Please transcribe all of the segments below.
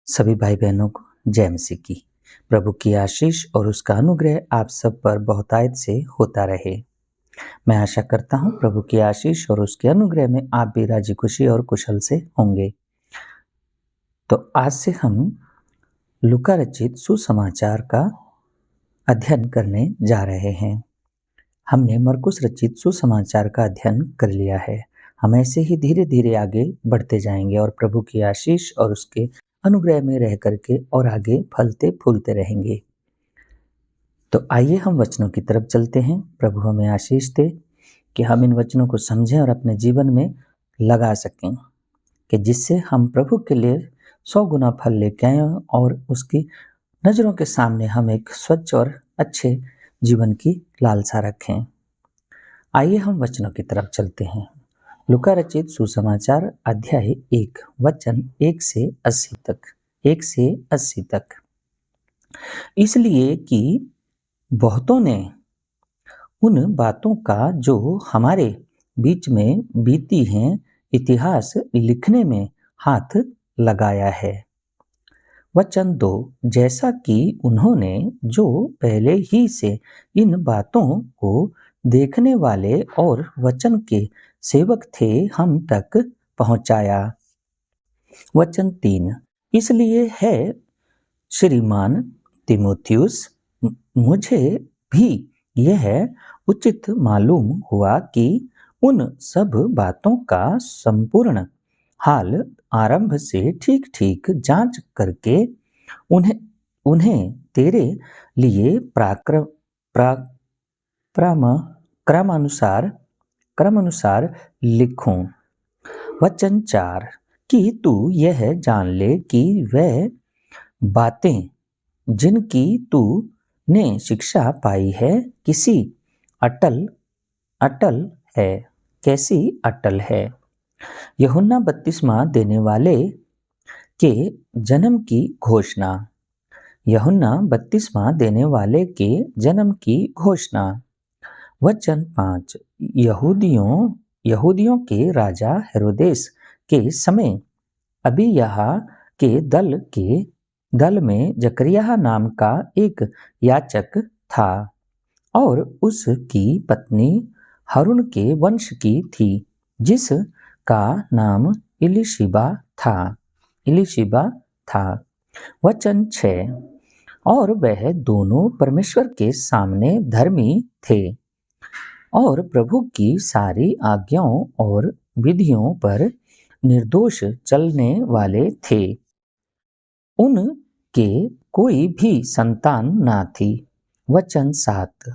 सभी भाई बहनों को जय मसीह की। प्रभु की आशीष और उसका अनुग्रह आप सब पर बहुतायत से होता रहे। मैं आशा करता हूँ प्रभु की आशीष और उसके अनुग्रह में आप भी राजी खुशी और कुशल से होंगे। तो आज से हम लूका रचित सुसमाचार का अध्ययन करने जा रहे हैं। हमने मरकुस रचित सुसमाचार का अध्ययन कर लिया है। हम ऐसे ही धीरे धीरे आगे बढ़ते जाएंगे और प्रभु की आशीष और उसके अनुग्रह में रह करके और आगे फलते फूलते रहेंगे। तो आइए हम वचनों की तरफ चलते हैं। प्रभु हमें आशीष दे कि हम इन वचनों को समझें और अपने जीवन में लगा सकें, कि जिससे हम प्रभु के लिए 100 गुना फल लेके आए और उसकी नज़रों के सामने हम एक स्वच्छ और अच्छे जीवन की लालसा रखें। आइए हम वचनों की तरफ चलते हैं। लूका रचित सुसमाचार अध्याय 1 वचन 1 से 80 तक। इसलिए कि बहुतों ने उन बातों का जो हमारे बीच में बीती हैं इतिहास लिखने में हाथ लगाया है। वचन 2, जैसा कि उन्होंने जो पहले ही से इन बातों को देखने वाले और वचन के सेवक थे हम तक पहुंचाया। वचन 3, इसलिए है श्रीमान तीमुथियुस, मुझे भी यह उचित मालूम हुआ कि उन सब बातों का संपूर्ण हाल आरंभ से ठीक ठीक जांच करके उन्हें तेरे लिए क्रमानुसार लिखूं। वचन 4, कि तू यह जान ले कि वह बातें जिनकी तू ने शिक्षा पाई है कैसी अटल है। यूहन्ना बपतिस्मा देने वाले के जन्म की घोषणा। वचन 5, यहूदियों के राजा हेरोदेस के समय अबीयाह के दल में जकरिया नाम का एक याजक था और उसकी पत्नी हारून के वंश की थी, जिसका नाम इलीशिबा था। वचन 6, और वह दोनों परमेश्वर के सामने धर्मी थे और प्रभु की सारी आज्ञाओं और विधियों पर निर्दोष चलने वाले थे। उनके कोई भी संतान ना थी। वचन 7,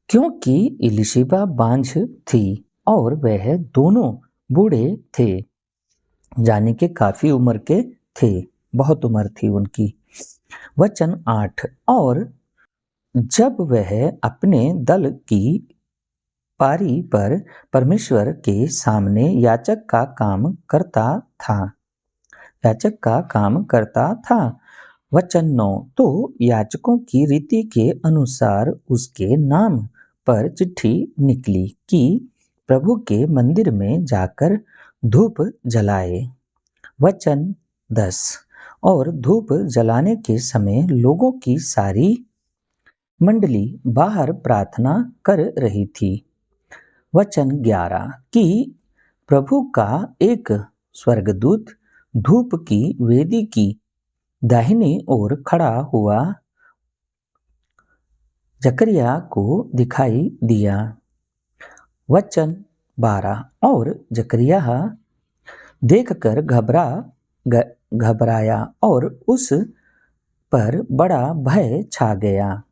क्योंकि इलीशिबा बांझ थी और वह दोनों बूढ़े थे, यानी कि काफी उम्र के थे, बहुत उम्र थी उनकी। वचन 8, और जब वह अपने दल की पारी पर परमेश्वर के सामने याजक का काम करता था। वचन 9, तो याजकों की रीति के अनुसार उसके नाम पर चिट्ठी निकली कि प्रभु के मंदिर में जाकर धूप जलाए। वचन 10, और धूप जलाने के समय लोगों की सारी मंडली बाहर प्रार्थना कर रही थी। वचन 11, कि प्रभु का एक स्वर्गदूत धूप की वेदी की दाहिनी ओर खड़ा हुआ जकरिया को दिखाई दिया। वचन 12, और जकरिया देखकर घबराया और उस पर बड़ा भय छा गया।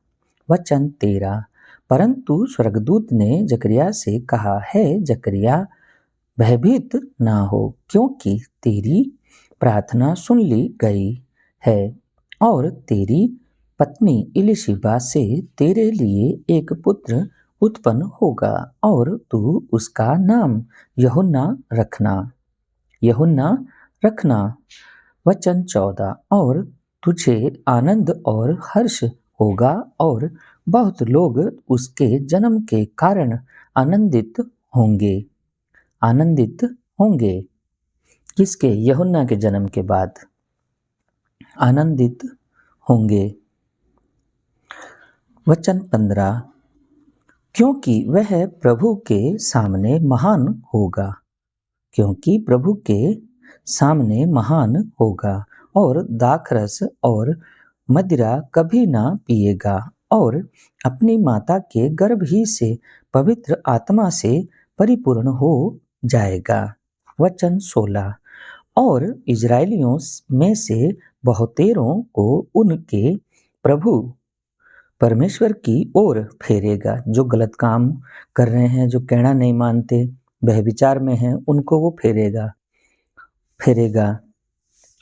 वचन 13, परंतु स्वर्गदूत ने जकरिया से कहा, है जकरिया, भयभीत ना हो, क्योंकि तेरी प्रार्थना सुन ली गई है और तेरी पत्नी इलीशिबा से तेरे लिए एक पुत्र उत्पन्न होगा और तू उसका नाम यूहन्ना रखना। वचन 14, और तुझे आनंद और हर्ष होगा और बहुत लोग उसके जन्म के कारण आनंदित होंगे। किसके? यूहन्ना के जन्म के बाद। आनंदित होंगे। वचन 15, क्योंकि वह प्रभु के सामने महान होगा, क्योंकि प्रभु के सामने महान होगा और दाखरस और मदिरा कभी ना पिएगा और अपनी माता के गर्भ ही से पवित्र आत्मा से परिपूर्ण हो जाएगा। वचन 16, और इजरायलियों में से बहुतेरों को उनके प्रभु परमेश्वर की ओर फेरेगा। जो गलत काम कर रहे हैं, जो कहना नहीं मानते, व्यभिचार में हैं, उनको वो फेरेगा।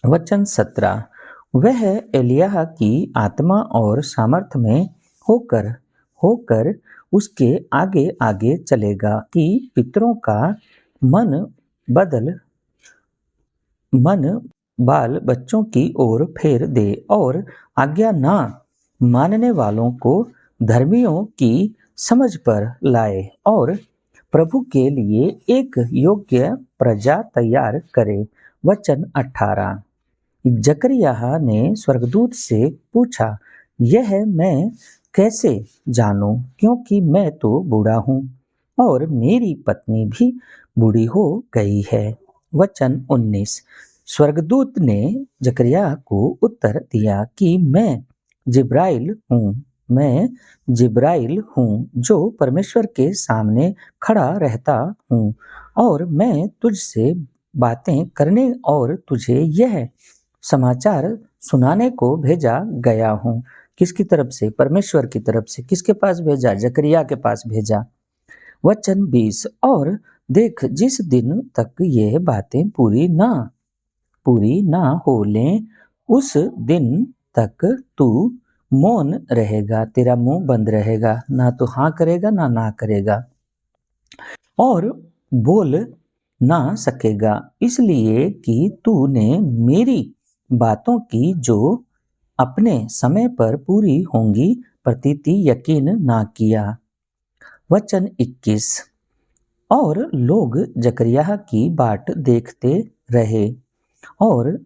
वचन 17, वह एलिय्याह की आत्मा और सामर्थ में होकर उसके आगे आगे चलेगा कि पितरों का मन बाल बच्चों की ओर फेर दे और आज्ञा ना मानने वालों को धर्मियों की समझ पर लाए और प्रभु के लिए एक योग्य प्रजा तैयार करे। वचन 18, जकरियाह ने स्वर्गदूत से पूछा, यह मैं कैसे जानूं, क्योंकि मैं तो बूढ़ा हूँ और मेरी पत्नी भी बूढ़ी हो गई है। वचन 19, स्वर्गदूत ने जकरियाह को उत्तर दिया कि मैं जिब्राइल हूँ जो परमेश्वर के सामने खड़ा रहता हूँ और मैं तुझसे बातें करने और तुझे यह समाचार सुनाने को भेजा गया हूँ। किसकी तरफ से? परमेश्वर की तरफ से। किसके पास भेजा? जकरिया के पास भेजा। वचन 20, और देख, जिस दिन तक ये बातें पूरी ना हो लें उस दिन तक तू मौन रहेगा, तेरा मुंह बंद रहेगा, ना तो हाँ करेगा ना करेगा और बोल ना सकेगा, इसलिए कि तूने मेरी बातों की जो अपने समय पर पूरी होंगी प्रतीति यकीन ना किया। वचन 21, और लोग जकरिया की बाट देखते रहे और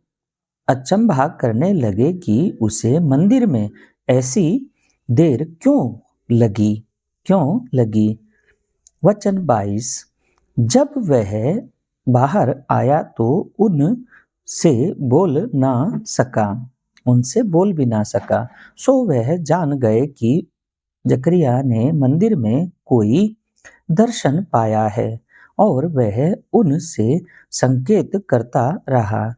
अचंभा करने लगे कि उसे मंदिर में ऐसी देर क्यों लगी। वचन 22, जब वह बाहर आया तो उनसे बोल भी ना सका, सो वह जान गए कि जकरिया ने मंदिर में कोई दर्शन पाया है और वह उनसे संकेत करता रहा,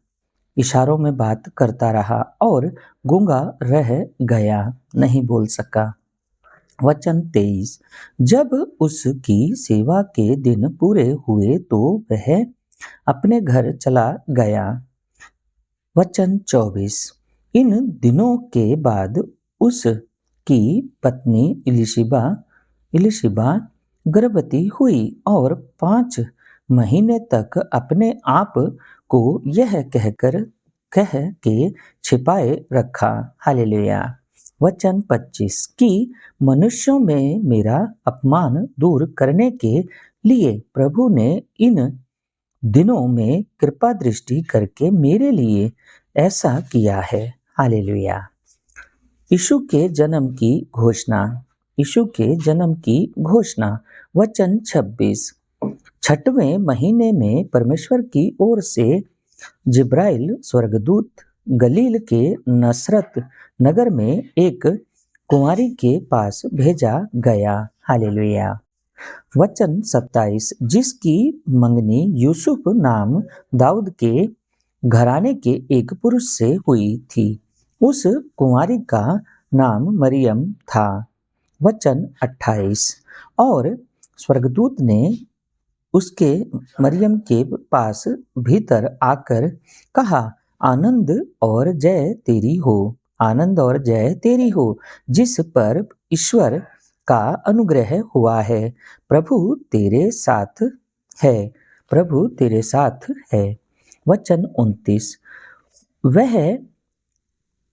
इशारों में बात करता रहा और गूंगा रह गया, नहीं बोल सका। वचन 23, जब उसकी सेवा के दिन पूरे हुए तो वह अपने घर चला गया। वचन 24, इन दिनों के बाद उसकी पत्नी इलिशिबा गर्भवती हुई और 5 महीने तक अपने आप को यह कह के छिपाए रखा। हालेलुया। वचन 25, कि मनुष्यों में मेरा अपमान दूर करने के लिए प्रभु ने इन दिनों में कृपा दृष्टि करके मेरे लिए ऐसा किया है। हालेलुया। यीशु के जन्म की घोषणा। वचन 26, 6वें महीने में परमेश्वर की ओर से जिब्राइल स्वर्गदूत गलील के नसरत नगर में एक कुंवारी के पास भेजा गया। हालेलुया। वचन 27, जिसकी मंगनी यूसुफ नाम दाऊद के घराने के एक पुरुष से हुई थी, उस कुंवारी का नाम मरियम था। वचन 28, और स्वर्गदूत ने उसके मरियम के पास भीतर आकर कहा, आनंद और जय तेरी हो, जिस पर ईश्वर का अनुग्रह हुआ है, प्रभु तेरे साथ है। वचन 29,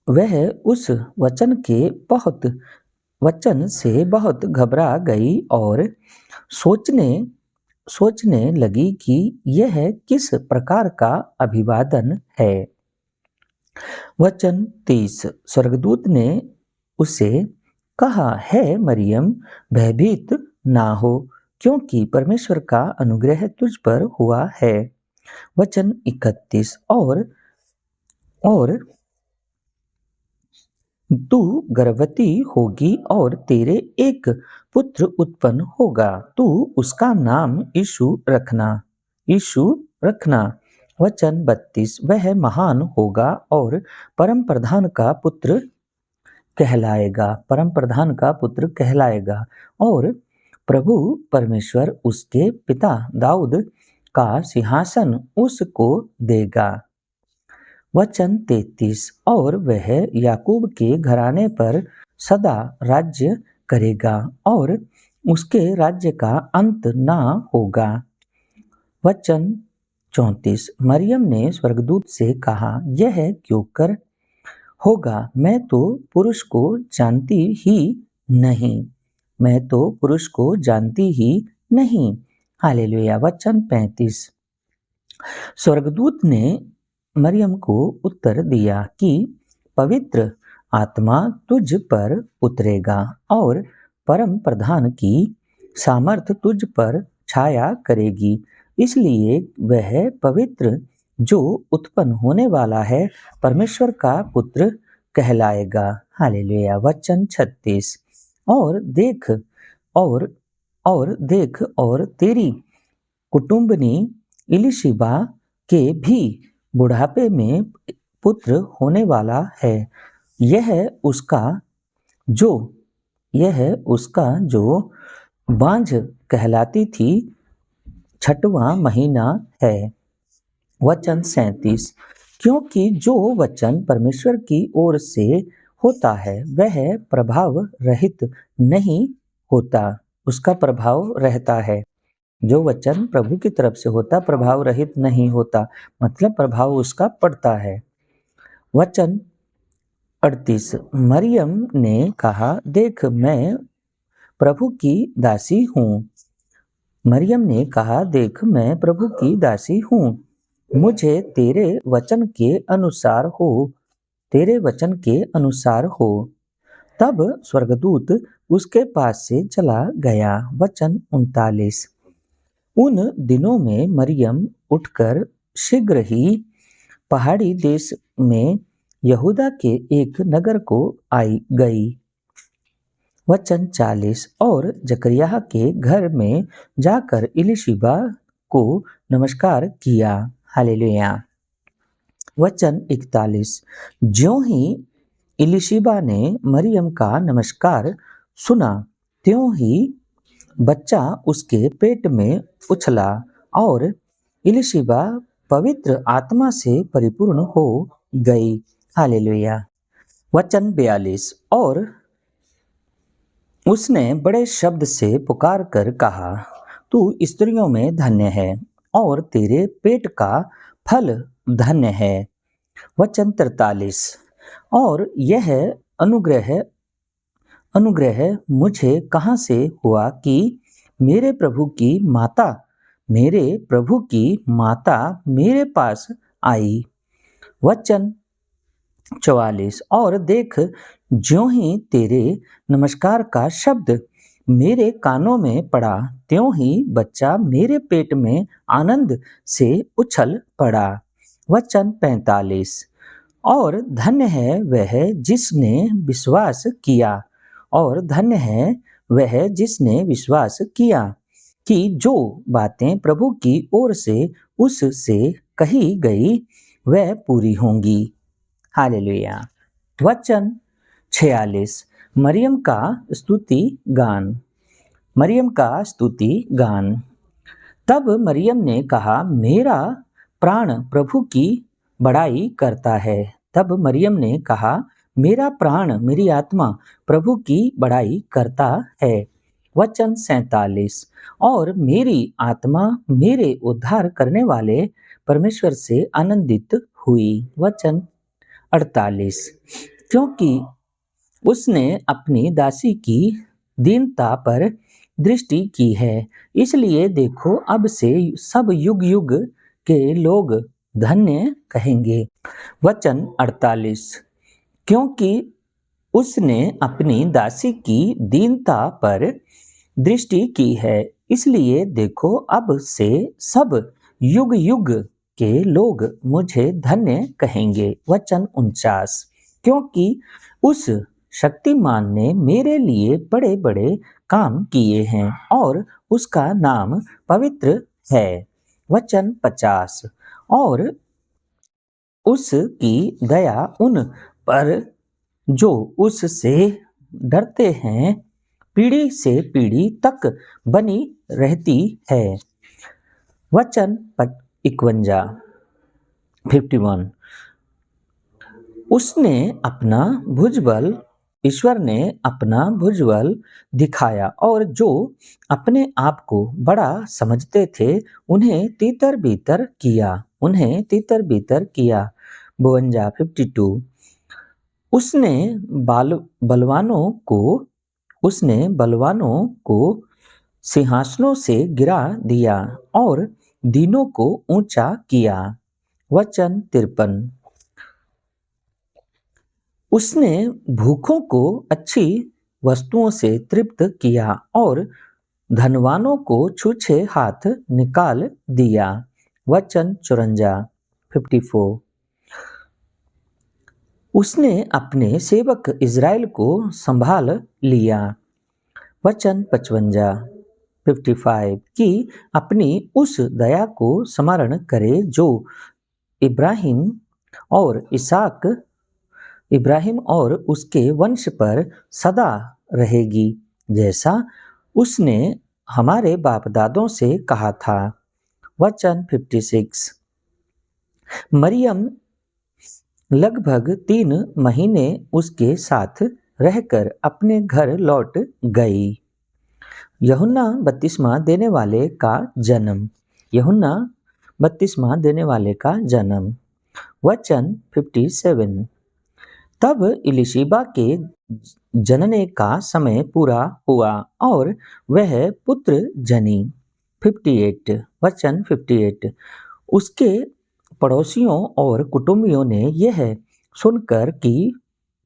वह उस वचन से बहुत घबरा गई और सोचने लगी कि यह किस प्रकार का अभिवादन है। वचन 30। स्वर्गदूत ने उसे कहा, है मरियम, भयभीत ना हो, क्योंकि परमेश्वर का अनुग्रह तुझ पर हुआ है। वचन 31। और तू गर्भवती होगी और तेरे एक पुत्र उत्पन्न होगा, तू उसका नाम यीशु रखना। वचन 32। वह महान होगा और परम प्रधान का पुत्र कहलाएगा और प्रभु परमेश्वर उसके पिता दाऊद का सिंहासन उसको देगा। वचन 33। और वह याकूब के घराने पर सदा राज्य करेगा और उसके राज्य का अंत ना होगा। वचन 34। मरियम ने स्वर्गदूत से कहा, यह क्यों कर होगा, मैं तो पुरुष को जानती ही नहीं। हालेलुया। वचन 35। स्वर्गदूत ने मरियम को उत्तर दिया कि पवित्र आत्मा तुझ पर उतरेगा और परम प्रधान की सामर्थ तुझ पर छाया करेगी, इसलिए वह पवित्र जो उत्पन्न होने वाला है परमेश्वर का पुत्र कहलाएगा। हालेलुया। वचन 36। और देख और तेरी कुटुंबनी इलिशिबा के भी बुढ़ापे में पुत्र होने वाला है। यह उसका जो बांझ कहलाती थी 6वां महीना है। वचन 37। क्योंकि जो वचन परमेश्वर की ओर से होता है वह प्रभाव रहित नहीं होता, उसका प्रभाव रहता है। जो वचन प्रभु की तरफ से होता प्रभाव रहित नहीं होता, मतलब प्रभाव उसका पड़ता है। वचन 38। मरियम ने कहा, देख मैं प्रभु की दासी हूँ, मुझे तेरे वचन के अनुसार हो। तब स्वर्गदूत उसके पास से चला गया। वचन 39। उन दिनों में मरियम उठकर शीघ्र ही पहाड़ी देश में यहूदा के एक नगर को आई गई। वचन 40। और जकरिया के घर में जाकर इलिशिबा को नमस्कार किया। हालेलुया। वचन 41। ज्यों ही इलिशिबा ने मरियम का नमस्कार सुना, त्यों ही बच्चा उसके पेट में उछला और इलिशिबा पवित्र आत्मा से परिपूर्ण हो गई। हालेलुया। वचन 42। और उसने बड़े शब्द से पुकार कर कहा, तू स्त्रियों में धन्य है और तेरे पेट का फल धन्य है। वचन 43। और यह अनुग्रह मुझे कहाँ से हुआ कि मेरे प्रभु की माता मेरे पास आई। वचन 44। और देख, ज्यों ही तेरे नमस्कार का शब्द मेरे कानों में पड़ा, त्यों ही बच्चा मेरे पेट में आनंद से उछल पड़ा। वचन 45। और धन्य है वह जिसने विश्वास किया कि जो बातें प्रभु की ओर से उससे कही गई वह पूरी होंगी। हालेलुया। वचन 46। मरियम का स्तुति गान। तब मरियम ने कहा, मेरा प्राण प्रभु की बड़ाई करता है। मेरी आत्मा प्रभु की बड़ाई करता है। वचन 47। और मेरी आत्मा मेरे उद्धार करने वाले परमेश्वर से आनंदित हुई। वचन 48। क्योंकि उसने अपनी दासी की दीनता पर दृष्टि की है, इसलिए देखो अब से सब युग युग के लोग धन्य कहेंगे। वचन 48, क्योंकि उसने अपनी दासी की दीनता पर दृष्टि की है, इसलिए देखो अब से सब युग युग के लोग मुझे धन्य कहेंगे। वचन 49, क्योंकि उस शक्तिमान ने मेरे लिए बड़े बड़े काम किए हैं और उसका नाम पवित्र है। वचन 50, और उसकी दया उन पर जो उससे डरते हैं पीढ़ी से पीढ़ी तक बनी रहती है। वचन 51, 51, उसने अपना भुजबल ईश्वर ने अपना भुजबल दिखाया और जो अपने आप को बड़ा समझते थे उन्हें तीतर बीतर किया, उन्हें तीतर बीतर किया। 52, 52, उसने बलवानों को सिंहासनों से गिरा दिया और दीनों को ऊंचा किया। वचन 53, उसने भूखों को अच्छी वस्तुओं से तृप्त किया और धनवानों को छूछे हाथ निकाल दिया। वचन 54, 54, उसने अपने सेवक इज़राइल को संभाल लिया। वचन 55, 55, कि अपनी उस दया को स्मरण करे जो इब्राहिम और उसके वंश पर सदा रहेगी, जैसा उसने हमारे बाप दादों से कहा था। वचन 56, मरियम लगभग 3 महीने उसके साथ रहकर अपने घर लौट गई। यूहन्ना बपतिस्मा देने वाले का जन्म, यूहन्ना बपतिस्मा देने वाले का जन्म। वचन 57, तब इलिशिबा के जनने का समय पूरा हुआ और वह पुत्र जनी। 58, वचन 58, उसके पड़ोसियों और कुटुंबियों ने यह सुनकर कि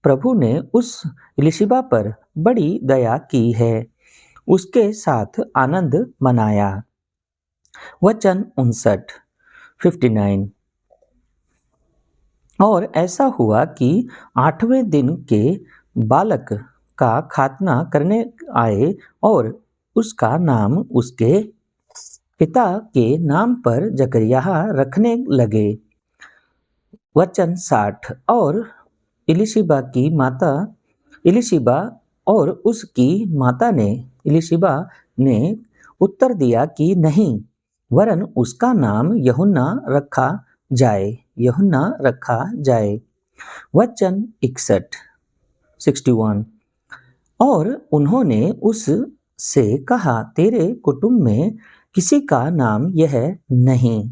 प्रभु ने उस इलिशिबा पर बड़ी दया की है, उसके साथ आनंद मनाया। वचन 59, 59, और ऐसा हुआ कि 8वें दिन के बालक का खातना करने आए और उसका नाम उसके पिता के नाम पर जकरिया रखने लगे। वचन 60, और इलिशिबा और उसकी माता ने इलिशिबा ने उत्तर दिया कि नहीं, वरन उसका नाम यूहन्ना रखा जाए। वचन 61, 61, और उन्होंने उससे कहा, तेरे कुटुंब में किसी का नाम यह नहीं।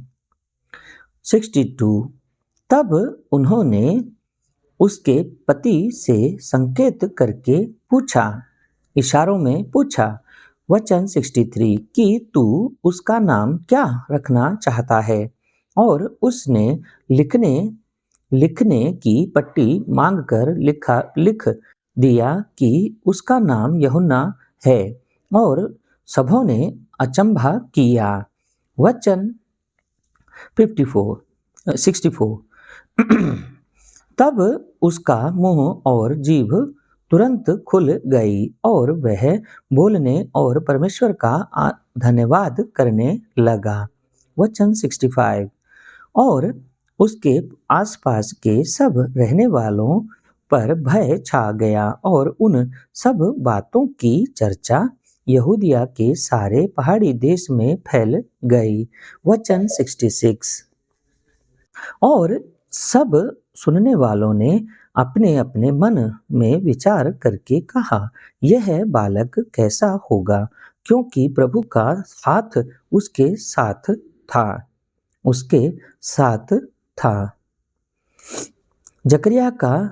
62, तब उन्होंने उसके पति से संकेत करके पूछा, इशारों में पूछा। वचन 63, कि तू उसका नाम क्या रखना चाहता है, और उसने लिखने की पट्टी मांगकर लिख दिया कि उसका नाम यूहन्ना है, और सबों ने अचंभा किया। वचन 64, तब उसका मुंह और जीभ तुरंत खुल गई और वह बोलने और परमेश्वर का धन्यवाद करने लगा। वचन 65, और उसके आसपास के सब रहने वालों पर भय छा गया और उन सब बातों की चर्चा यहूदिया के सारे पहाड़ी देश में फैल गई। वचन 66, और सब सुनने वालों ने अपने अपने मन में विचार करके कहा, यह बालक कैसा होगा, क्योंकि प्रभु का हाथ उसके साथ था। जकरिया का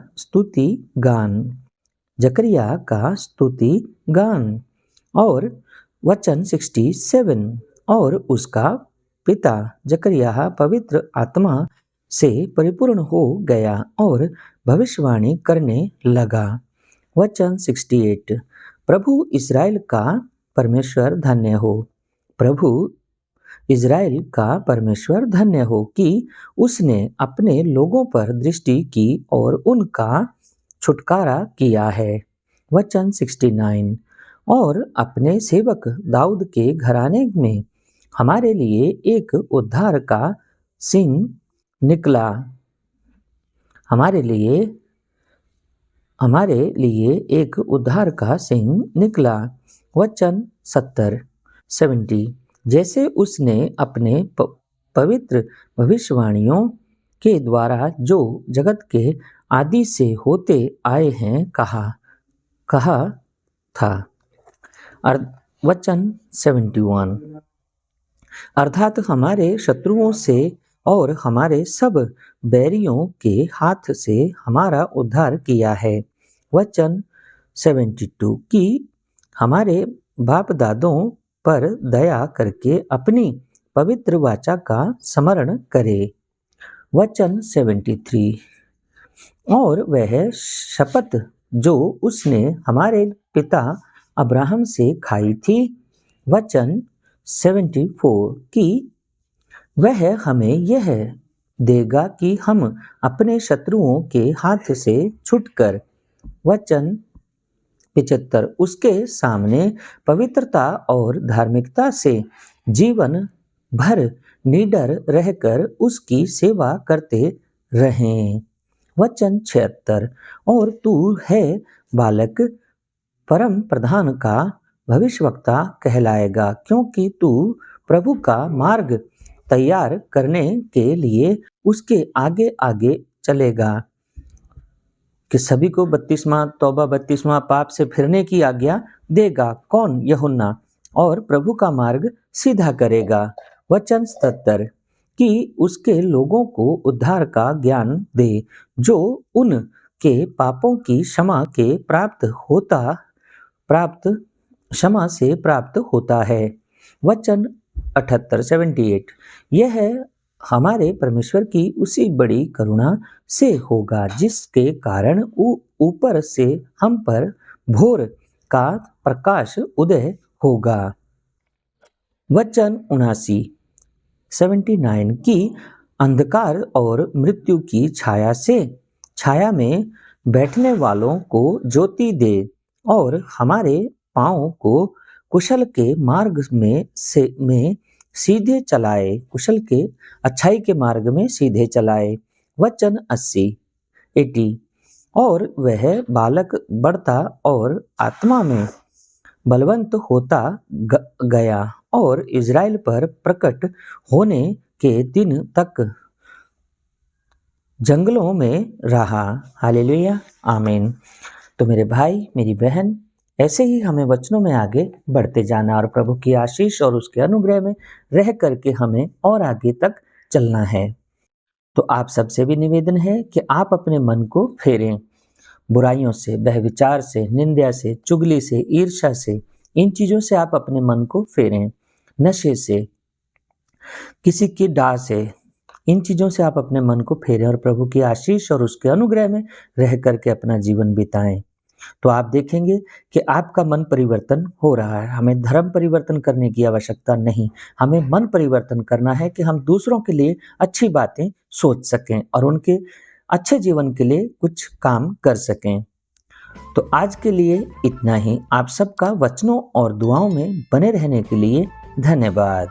स्तुति गान। और वचन 67, और उसका पिता जकरिया पवित्र आत्मा से परिपूर्ण हो गया और भविष्यवाणी करने लगा। वचन 68। प्रभु इस्राएल का परमेश्वर धन्य हो। प्रभु इस्राएल का परमेश्वर धन्य हो कि उसने अपने लोगों पर दृष्टि की और उनका छुटकारा किया है। वचन 69। और अपने सेवक दाऊद के घराने में हमारे लिए एक उद्धार का सिंह निकला। हमारे लिए एक उद्धार का सिंह निकला। वचन 70। जैसे उसने अपने पवित्र भविष्यवाणियों के द्वारा जो जगत के आदि से होते आए हैं कहा था। वचन 71। अर्थात हमारे शत्रुओं से और हमारे सब बैरियों के हाथ से हमारा उद्धार किया है। वचन 72। कि हमारे बाप दादों पर दया करके अपनी पवित्र वाचा का स्मरण करे। वचन 73। और वह शपथ जो उसने हमारे पिता अब्राहम से खाई थी। वचन 74। कि वह हमें यह देगा कि हम अपने शत्रुओं के हाथ से छुटकर। वचन 75। उसके सामने पवित्रता और धार्मिकता से जीवन भर निडर रहकर उसकी सेवा करते रहें। वचन 76। और तू है बालक परम प्रधान का भविष्यवक्ता कहलाएगा, क्योंकि तू प्रभु का मार्ग तैयार करने के लिए उसके आगे आगे चलेगा। कि सभी को तौबा 32वां पाप से फिरने की आज्ञा देगा। कौन? यूहन्ना। और प्रभु का मार्ग सीधा करेगा। वचन 77। कि उसके लोगों को उद्धार का ज्ञान दे जो उनके पापों की क्षमा से प्राप्त होता है। वचन 78। यह हमारे परमेश्वर की उसी बड़ी करुणा से होगा जिसके कारण ऊपर से हम पर भोर का प्रकाश उदय होगा। वचन 79। कि अंधकार और मृत्यु की छाया में बैठने वालों को ज्योति दे और हमारे पाँव को कुशल के मार्ग में सीधे चलाए। कुशल के अच्छाई के मार्ग में सीधे चलाए। वचन 80। और वह बालक बढ़ता और आत्मा में बलवंत होता गया और इज़राइल पर प्रकट होने के दिन तक जंगलों में रहा। हालेलुया, आमीन। तो मेरे भाई, मेरी बहन, ऐसे ही हमें वचनों में आगे बढ़ते जाना और प्रभु की आशीष और उसके अनुग्रह में रह करके हमें और आगे तक चलना है। तो आप सबसे भी निवेदन है कि आप अपने मन को फेरें बुराइयों से, बहविचार से, निंदा से, चुगली से, ईर्ष्या से। इन चीज़ों से आप अपने मन को फेरें। नशे से, किसी की डाह से, इन चीज़ों से आप अपने मन को फेरें और प्रभु की आशीष और उसके अनुग्रह में रह करके अपना जीवन बिताएं। तो आप देखेंगे कि आपका मन परिवर्तन हो रहा है। हमें धर्म परिवर्तन करने की आवश्यकता नहीं, हमें मन परिवर्तन करना है कि हम दूसरों के लिए अच्छी बातें सोच सकें और उनके अच्छे जीवन के लिए कुछ काम कर सकें। तो आज के लिए इतना ही। आप सबका वचनों और दुआओं में बने रहने के लिए धन्यवाद।